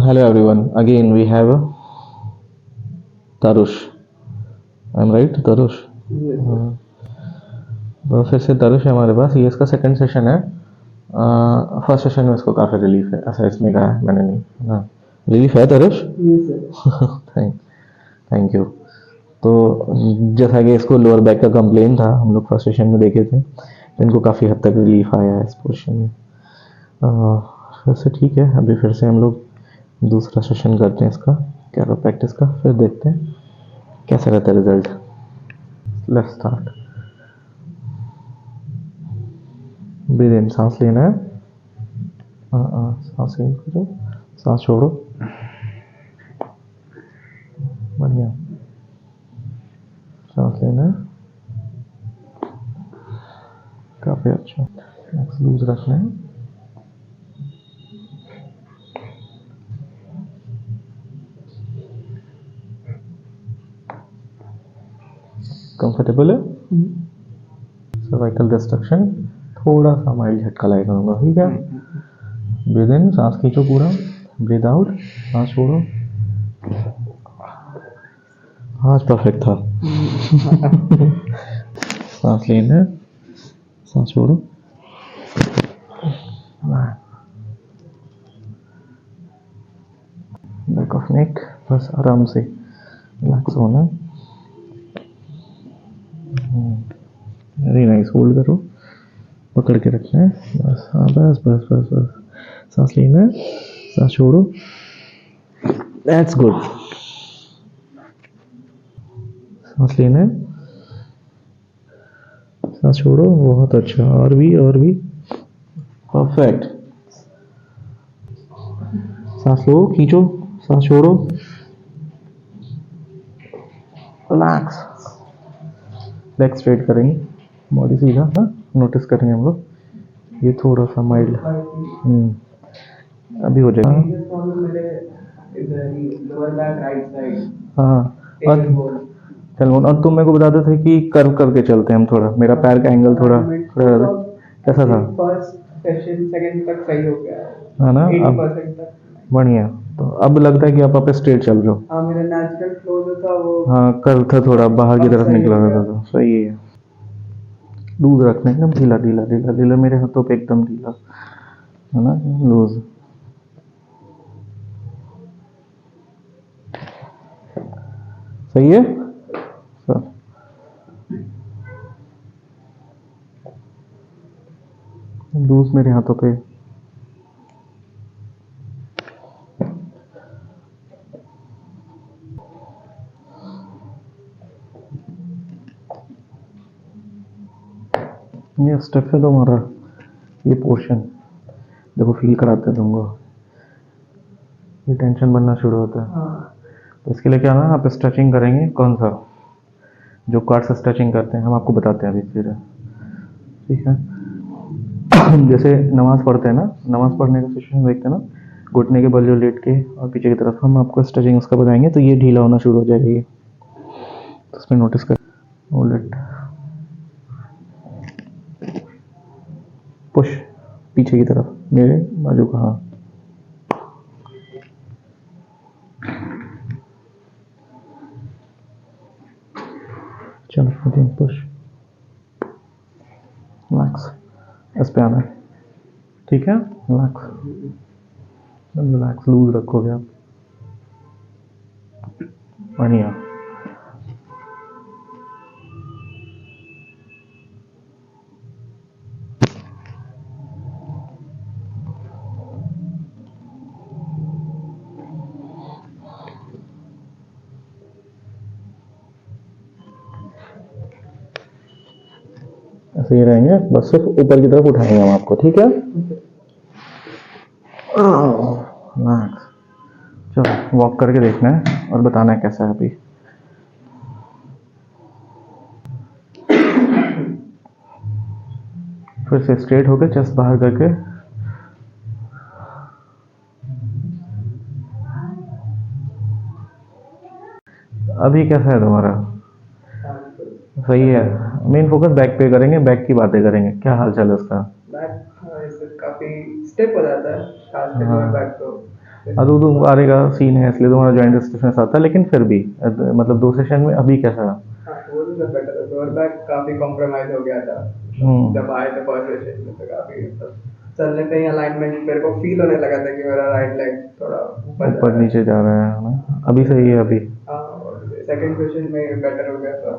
Hello everyone. Again we have Tarush. I'm right, Tarush? हाँ, तो फिर से तरुष है हमारे पास। ये इसका सेकंड सेशन है। फर्स्ट सेशन में इसको काफ़ी रिलीफ है, ऐसा इसने कहा है, मैंने नहीं। हाँ, रिलीफ है तरुष। Thank thank you. तो जैसा कि इसको लोअर बैक का कंप्लेन था, हम लोग फर्स्ट सेशन में देखे थे, तो इनको काफ़ी हद तक रिलीफ आया है इस पोर्शन में। फिर से ठीक है। अभी फिर से हम लोग दूसरा सेशन करते हैं इसका, क्या प्रैक्टिस का, फिर देखते हैं कैसा रहता है result. Let's start. Breathe in, सांस लेना है। सांस इन करो, सांस छोड़ो। बढ़िया। सांस लेना है, काफी अच्छा। लूज रखना है। कंफर्टेबल है। सर्वाइकल डिस्ट्रक्शन थोड़ा सा माइल्ड झटका लगेगा होगा, ठीक है। ब्रीद इन, सांस खींचो पूरा। ब्रीद आउट, सांस छोड़ो। आज परफेक्ट था। सांस लेना है, सांस छोड़ो। बैक ऑफ नेक, बस आराम से रिलैक्स होना। Very nice. होल्ड करो, पकड़ के रखना है बस। हाँ, बस बस बस बस। सांस लेना है, सांस छोड़ो। That's good. सांस लेना है, सांस छोड़ो। बहुत अच्छा। और भी परफेक्ट। सांस लो, खींचो, सांस छोड़ो। रिलैक्स। लेग स्ट्रेट करेंगे, बॉडी सीधा। हाँ, नोटिस करेंगे हम लोग। ये थोड़ा सा माइल्ड अभी हो जाएगा। हाँ, और चलो, और तुम मेरे को बताते थे कि कर्व करके चलते हैं हम थोड़ा, मेरा पैर का एंगल थोड़ा थोड़ा कैसा था। फर्स्ट सेशन सेकंड तक सही हो गया है ना, 80% तक। बढ़िया। तो अब लगता है कि आप स्ट्रेट चल रहे हो। हाँ, मेरा नेचुरल फ्लो जो था वो हाँ, कर्व था, थोड़ा बाहर की तरफ निकला रहता था। सही है। लूज रखना है, एकदम ढीला ढीला ढीला ढीला। मेरे हाथों पे एकदम ढीला, है ना, लूज। सही है सर। लूज मेरे हाथों पे। ये स्टेप है तुम्हारा, ये पोर्शन देखो, फील कराते हैं तुमको। ये टेंशन बनना शुरू होता है। तो इसके लिए क्या ना, आप स्ट्रेचिंग करेंगे। कौन सा, जो कार्ड से स्ट्रेचिंग करते हैं हम आपको बताते हैं अभी फिर, ठीक है। जैसे नमाज पढ़ते हैं ना, नमाज पढ़ने का सिचुएशन देखते हैं ना, घुटने के बल जो लेट के और पीछे की तरफ, हम आपको स्ट्रेचिंग उसका बताएंगे। तो ये ढीला होना शुरू हो जाएगा, ये तो उसमें नोटिस कर। होल्ड इट, पुश पीछे की तरफ, मेरे बाजू का। हाँ, चलो, पुश, रिलैक्स। इस पे आना है, ठीक है। रिलैक्स रिलैक्स, लूज रखोगे आप। बढ़िया। ऐसे ही रहेंगे, बस सिर्फ ऊपर की तरफ उठाएंगे हम आपको, ठीक है। रिलैक्स। चलो, वॉक करके देखना है और बताना है कैसा है अभी। फिर से स्ट्रेट होकर चेस्ट बाहर करके। अभी कैसा है तुम्हारा? सही है। मेन फोकस बैक पे करेंगे, बैक की बातें करेंगे। क्या हाल चाल है उसका? बैक काफी स्टिफ हो जाता है खास करके बैक तो। अदू तुम्हारे का सीन है इसलिए तुम्हारा जॉइंट स्टिफनेस आता है, लेकिन फिर भी मतलब 2 सेशन में अभी कैसा रहा? हाँ, वो तो सब बेटर है। लोअर बैक काफी कॉम्प्रोमाइज हो गया था जब आए थे फर्स्ट सेशन में, तो काफी मतलब चलने पे ही अलाइनमेंट मेरे को फील होने लगा था कि मेरा राइट लेग थोड़ा ऊपर जा ऊपर रहा है। नीचे जा रहा है ना? अभी सही है अभी? हाँ, और सेकंड सेशन में बेटर हो गया था।